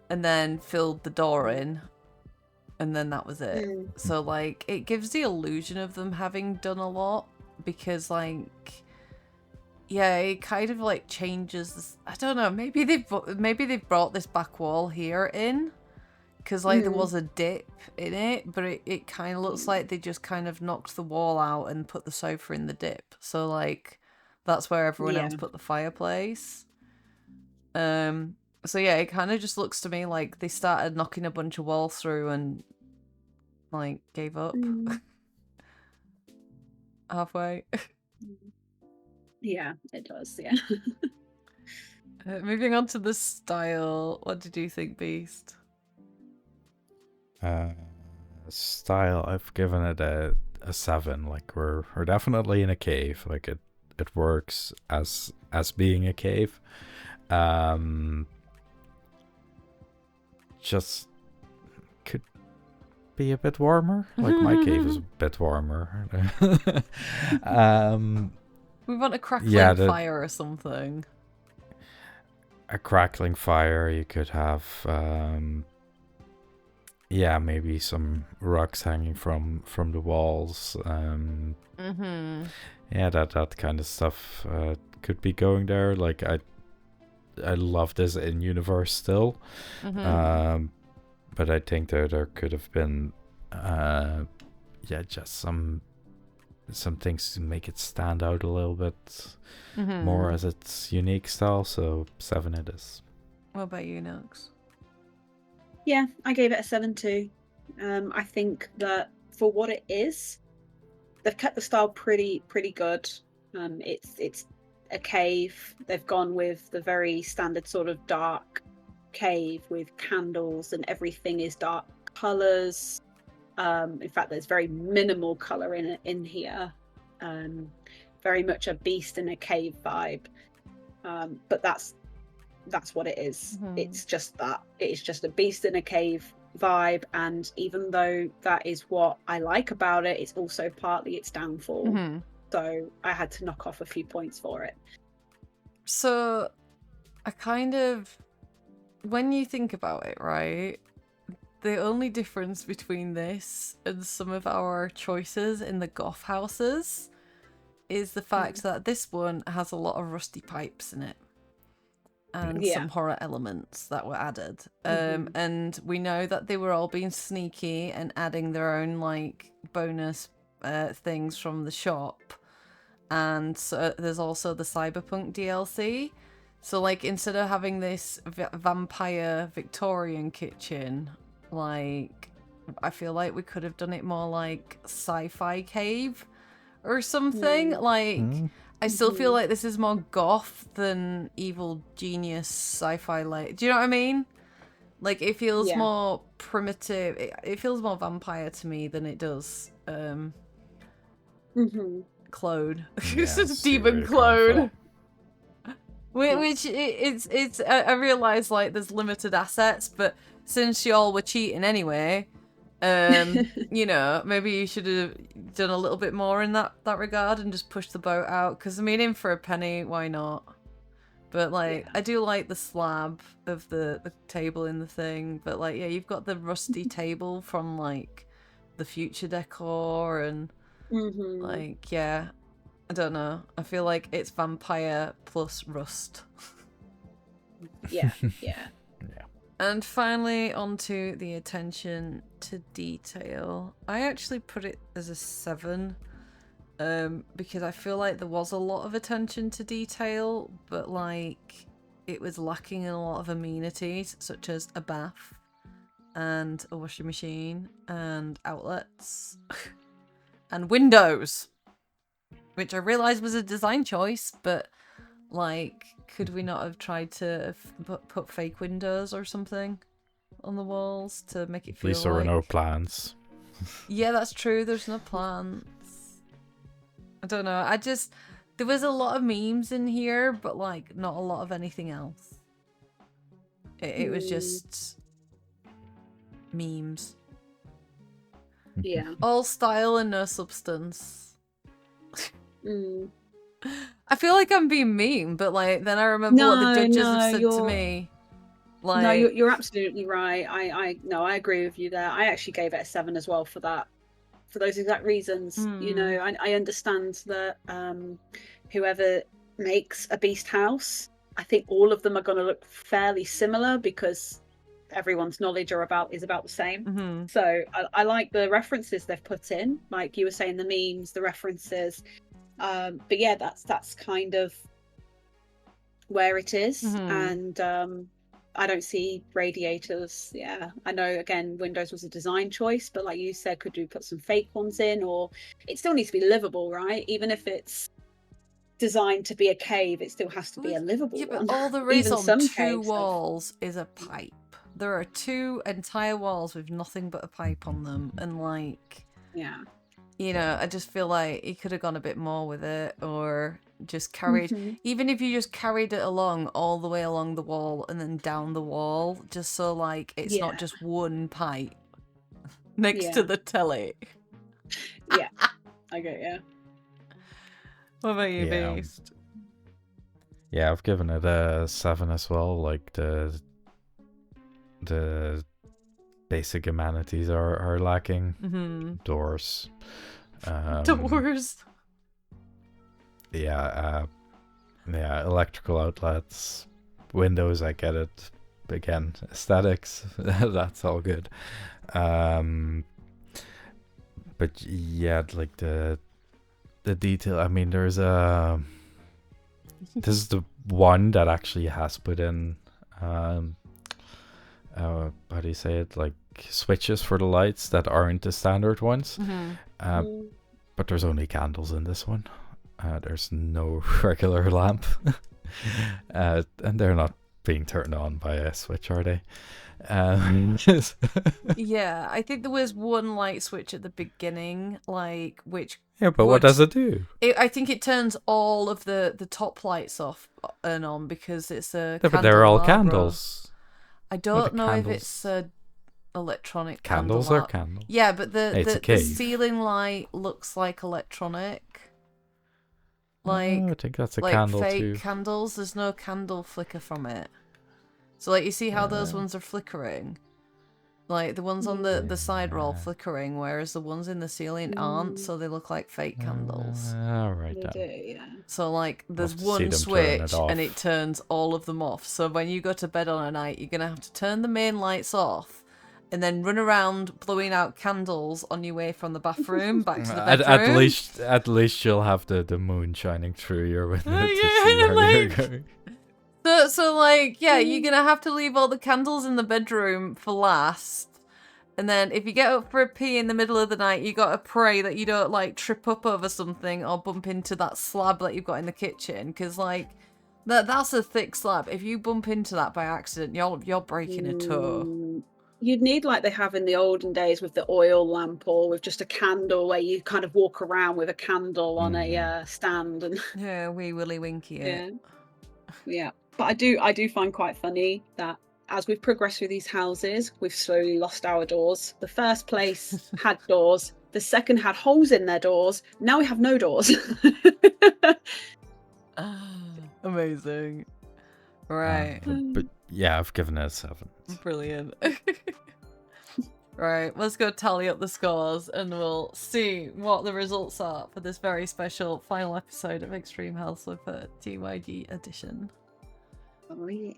and then filled the door in, and then that was it. So, like, it gives the illusion of them having done a lot, because, like, yeah, it kind of, like, changes this. I don't know, maybe they've brought this back wall here in, because, like, there was a dip in it, but it kind of looks like they just kind of knocked the wall out and put the sofa in the dip. So, like, that's where everyone else put the fireplace. So, yeah, it kind of just looks to me like they started knocking a bunch of walls through and, like, gave up halfway. Yeah, it does, yeah. Moving on to the style. What did you think, Beast? Style, I've given it a 7. Like we're definitely in a cave. Like it works as being a cave. Just could be a bit warmer. Like my cave is a bit warmer. We want a crackling fire or something. A crackling fire. You could have maybe some rugs hanging from the walls. Yeah, that kind of stuff could be going there. Like I love this in universe still, but I think there could have been just some things to make it stand out a little bit more as its unique style. So 7 it is. What about you, Nux? Yeah, I gave it a 7 too. I think that for what it is, they've kept the style pretty good. It's a cave. They've gone with the very standard sort of dark cave with candles, and everything is dark colors. In fact, there's very minimal color in here. Very much a beast in a cave vibe. But that's what it is. It's just that. It is just a beast in a cave vibe, and even though that is what I like about it, it's also partly its downfall. So I had to knock off a few points for it. So I kind of, when you think about it, right, the only difference between this and some of our choices in the goth houses is the fact that this one has a lot of rusty pipes in it. And Yeah. some horror elements that were added. And we know that they were all being sneaky and adding their own like bonus things from the shop. And so there's also the Cyberpunk DLC. So like instead of having this vampire Victorian kitchen, like I feel like we could have done it more like sci-fi cave or something. Like I still feel like this is more goth than evil genius sci-fi. Like, do you know what I mean? Like, it feels more primitive. It feels more vampire to me than it does Claude. It's just demon Claude. Which it's I realise like there's limited assets, but since y'all were cheating anyway, you know, maybe you should have done a little bit more in that regard and just pushed the boat out. Because I mean, in for a penny, why not? But like, I do like the slab of the table in the thing. But like, yeah, you've got the rusty table from like the future decor and like, yeah, I don't know. I feel like it's vampire plus rust. Yeah. And finally, onto the attention to detail. I actually put it as a 7, because I feel like there was a lot of attention to detail, but like it was lacking in a lot of amenities, such as a bath and a washing machine and outlets and windows, which I realised was a design choice, but like, could we not have tried to put fake windows or something on the walls to make it feel At least there were no plans. Yeah, that's true. There's no plants. I don't know. There was a lot of memes in here, but like not a lot of anything else. It was just memes. Yeah. All style and no substance. I feel like I'm being mean, but like then I remember what the judges have said to me. Like, no, you're absolutely right. I agree with you there. I actually gave it a 7 as well for that, for those exact reasons. You know, I understand that whoever makes a beast house, I think all of them are going to look fairly similar because everyone's knowledge is about the same. So I like the references they've put in, like you were saying, the memes, the references. But yeah, that's kind of where it is. And I don't see radiators. Yeah, I know, again, windows was a design choice, but like you said, could we put some fake ones in? Or it still needs to be livable, right? Even if it's designed to be a cave, it still has to be a livable one. Yeah, but all there is on 2 walls is a pipe. There are 2 entire walls with nothing but a pipe on them, and like, yeah, you know, I just feel like he could have gone a bit more with it, or just carried, even if you just carried it along all the way along the wall and then down the wall, just so like it's not just one pipe next to the telly. Yeah, I get you. What about you, Beast? Yeah, I've given it a 7 as well. Like the basic amenities are lacking. Doors. Doors. Yeah, electrical outlets, windows, I get it. Again, aesthetics, that's all good. But yeah, like the detail, I mean, there's this is the one that actually has put in, how do you say it, like switches for the lights that aren't the standard ones. But there's only candles in this one. There's no regular lamp. And they're not being turned on by a switch, are they? Yeah, I think there was one light switch at the beginning, like, which... Yeah, but what does it do? I think it turns all of the top lights off and on because it's a Yeah, but they're all candles. I don't know if it's a electronic candles are candles. Yeah, but the cave. ceiling light looks like electronic. Like, I think that's a like candle fake too. candles. There's no candle flicker from it. So like, you see how those ones are flickering? Like the ones on the side are all Yeah. flickering, whereas the ones in the ceiling aren't, so they look like fake candles. All right They then. do, yeah. So like there's to see one them turn it switch and it off. turns all of them off. So when you go to bed on a night, you're gonna have to turn the main lights off and then run around blowing out candles on your way from the bathroom back to the bedroom. At least you'll have the moon shining through your window to Yeah, see where you're like- going. So like, yeah, you're gonna have to leave all the candles in the bedroom for last. And then if you get up for a pee in the middle of the night, you gotta pray that you don't like trip up over something or bump into that slab that you've got in the kitchen, because like that's a thick slab. If you bump into that by accident, you're breaking a toe. You'd need like they have in the olden days with the oil lamp or with just a candle where you kind of walk around with a candle on a stand and Yeah, wee willy winky it. yeah. But I do find quite funny that as we've progressed through these houses, we've slowly lost our doors. The first place had doors. The second had holes in their doors. Now we have no doors. Amazing. Right. But yeah, I've given it a 7. Brilliant. Right, let's go tally up the scores and we'll see what the results are for this very special final episode of Extreme House Flipper TYG edition. Oh, yeah.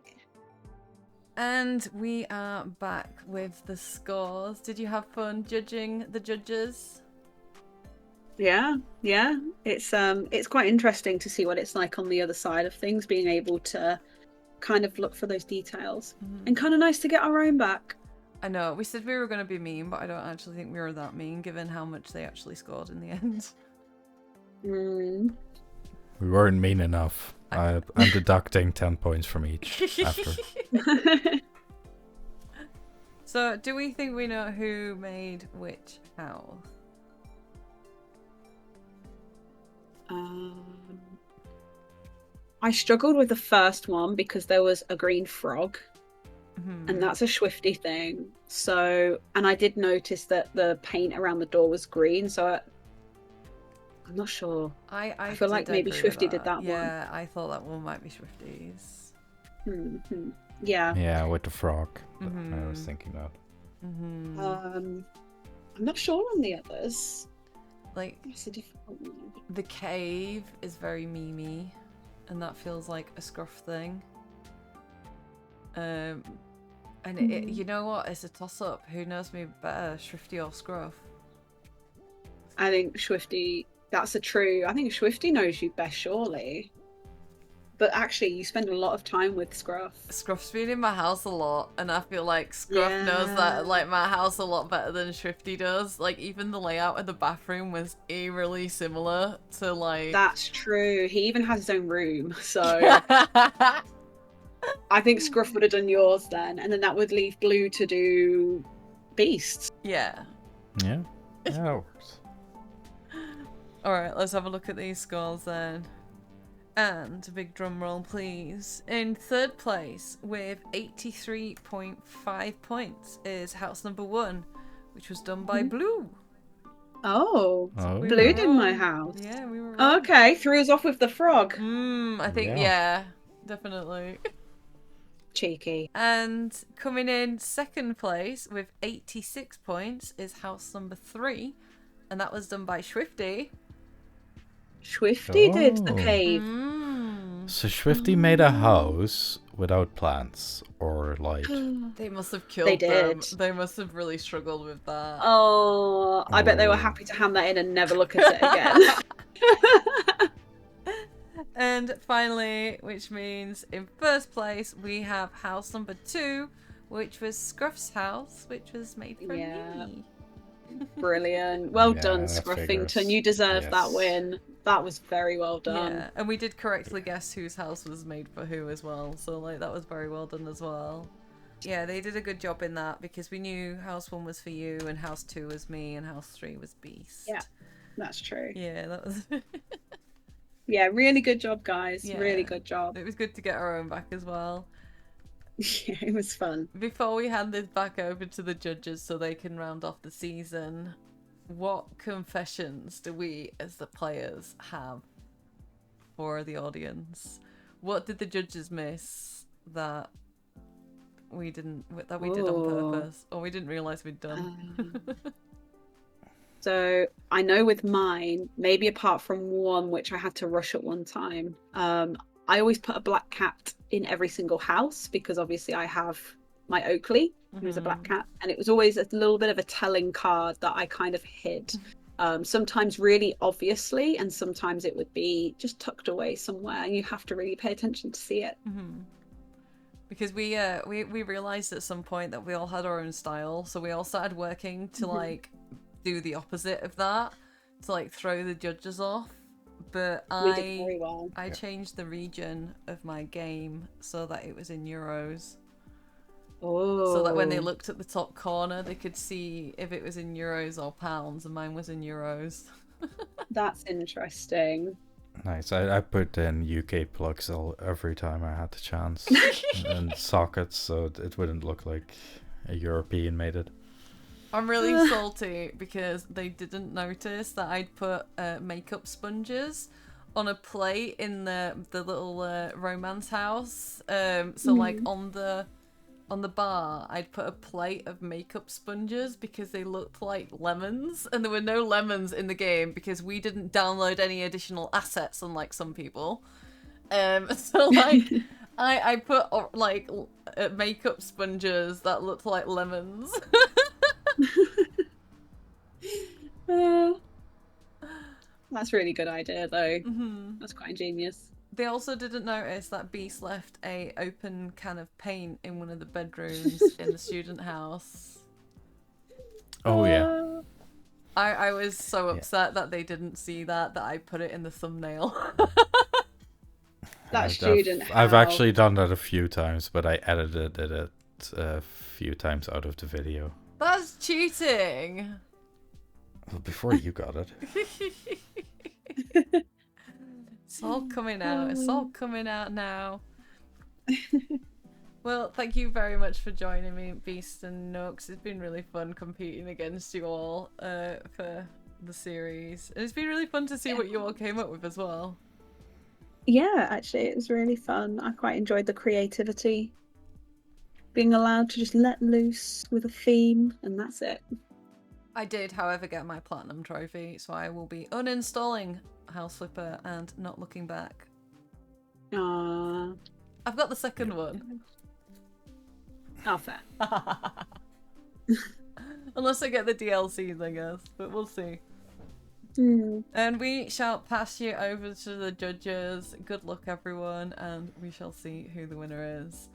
And we are back with the scores. Did you have fun judging the judges? Yeah. It's quite interesting to see what it's like on the other side of things, being able to kind of look for those details. And kind of nice to get our own back. I know, we said we were going to be mean, but I don't actually think we were that mean, given how much they actually scored in the end. We weren't mean enough. I'm deducting 10 points from each after. So, do we think we know who made which house? I struggled with the first one because there was a green frog. And that's a Swifty thing. So, and I did notice that the paint around the door was green. So I'm not sure. I feel like maybe Swifty did that one. Yeah, I thought that one might be Swifty's. Yeah. Yeah, with the frog. I was thinking that. I'm not sure on the others. Like, It's a difficult one. the cave is very memey, and that feels like a Scruff thing. And you know what? It's a toss-up. Who knows me better, Swifty or Scruff? I think Swifty. I think Swifty knows you best, surely. But actually, you spend a lot of time with Scruff. Scruff's been in my house a lot, and I feel like Scruff knows that, like, my house a lot better than Swifty does. Like, even the layout of the bathroom was eerily similar to, like... That's true. He even has his own room, so... I think Scruff would have done yours then, and then that would leave Blue to do Beasts. Yeah. Yeah, that works. Alright, let's have a look at these scores then. And a big drum roll, please. In third place, with 83.5 points, is house number 1, which was done by Blue. Oh, Oh. Blue did my house. Yeah, we were wrong. Okay, threw us off with the frog. I think, Yeah. yeah, definitely. Cheeky. And coming in second place with 86 points is house number 3, and that was done by Swifty. Swifty did the Oh. cave. So Swifty made a house without plants, or like... They must have killed They them. did. They must have really struggled with that. Oh, I bet they were Oh. happy to hand that in and never look at it again. And finally, which means in first place, we have house number 2, which was Scruff's house, which was made for Yeah. me. Brilliant. Well Yeah, done, that Scruffington. figures. You deserve that Yes. win. That was very well done. Yeah, and we did correctly guess whose house was made for who as well. So, like, that was very well done as well. Yeah, they did a good job in that because we knew house 1 was for you, and house 2 was me, and house 3 was Beast. Yeah. That's true. Yeah, that was. Yeah, really good job, guys. Yeah. Really good job. It was good to get our own back as well. Yeah, it was fun. Before we hand this back over to the judges so they can round off the season, what confessions do we as the players have for the audience? What did the judges miss that we did on purpose, or we didn't realize we'd done. So I know with mine, maybe apart from one which I had to rush at one time, I always put a black cat in every single house because obviously I have my Oakley, who's a black cat, and it was always a little bit of a telling card that I kind of hid. Sometimes really obviously, and sometimes it would be just tucked away somewhere, and you have to really pay attention to see it. Because we realized at some point that we all had our own style, so we all started working to like do the opposite of that, to like throw the judges off. But We did very well. I changed the region of my game so that it was in euros. Oh. So that when they looked at the top corner, they could see if it was in euros or pounds, and mine was in euros. That's interesting. Nice. I put in UK plugs every time I had the chance, and sockets, so it wouldn't look like a European made it. I'm really salty because they didn't notice that I'd put makeup sponges on a plate in the little romance house. So like on the bar, I'd put a plate of makeup sponges because they looked like lemons, and there were no lemons in the game because we didn't download any additional assets, unlike some people. So like I put like makeup sponges that looked like lemons. That's a really good idea, though. That's quite ingenious. They also didn't notice that Beast left a open can of paint in one of the bedrooms in the student house. Oh yeah. I was so upset that they didn't see that I put it in the thumbnail. That student house. I've actually done that a few times, but I edited it a few times out of the video. That's cheating. Well, before you got it. It's all coming out. It's all coming out now. Well, thank you very much for joining me, Beast and Nux. It's been really fun competing against you all for the series. And it's been really fun to see what you all came up with as well. Yeah, actually, it was really fun. I quite enjoyed the creativity. Being allowed to just let loose with a theme, and that's it. I did, however, get my platinum trophy, so I will be uninstalling House Flipper and not looking back. Aww. I've got the second one. Oh, fair. Unless I get the DLCs, I guess, but we'll see. And we shall pass you over to the judges. Good luck, everyone, and we shall see who the winner is.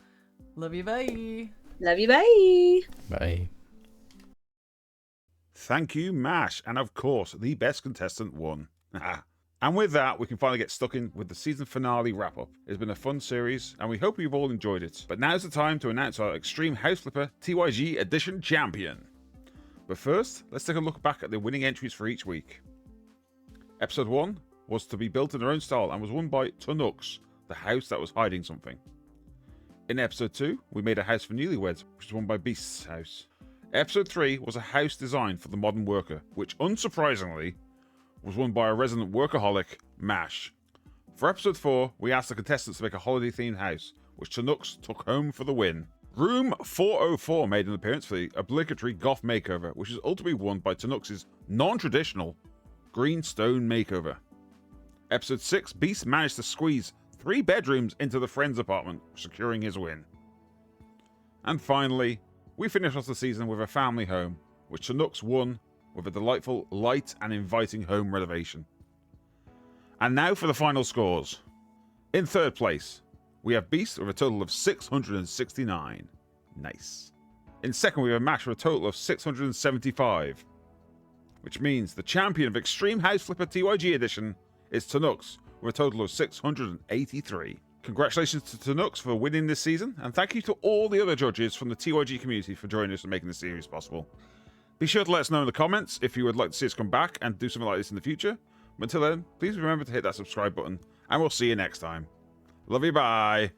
Love you, bye. Love you, bye. Bye. Thank you, Mash. And of course, the best contestant won. And with that, we can finally get stuck in with the season finale wrap-up. It's been a fun series, and we hope you've all enjoyed it. But now's the time to announce our Extreme House Flipper TYG Edition champion. But first, let's take a look back at the winning entries for each week. Episode 1 was to be built in their own style and was won by Tunux, the house that was hiding something. In episode 2, we made a house for newlyweds, which was won by Beast's house. Episode 3 was a house designed for the modern worker, which unsurprisingly was won by a resident workaholic, Mash. For episode 4, we asked the contestants to make a holiday-themed house, which Tunux took home for the win. Room 404 made an appearance for the obligatory goth makeover, which is ultimately won by Tunux's non-traditional green stone makeover. Episode 6, Beast managed to squeeze 3 bedrooms into the friend's apartment, securing his win. And finally, we finished off the season with a family home, which Tunux won with a delightful, light and inviting home renovation. And now for the final scores. In third place, we have Beast with a total of 669. Nice. In second, we have Mash with a total of 675. Which means the champion of Extreme House Flipper TYG Edition is Tunux with a total of 683. Congratulations to Tunux for winning this season, and thank you to all the other judges from the TYG community for joining us and making this series possible. Be sure to let us know in the comments if you would like to see us come back and do something like this in the future. But until then, please remember to hit that subscribe button, and we'll see you next time. Love you, bye!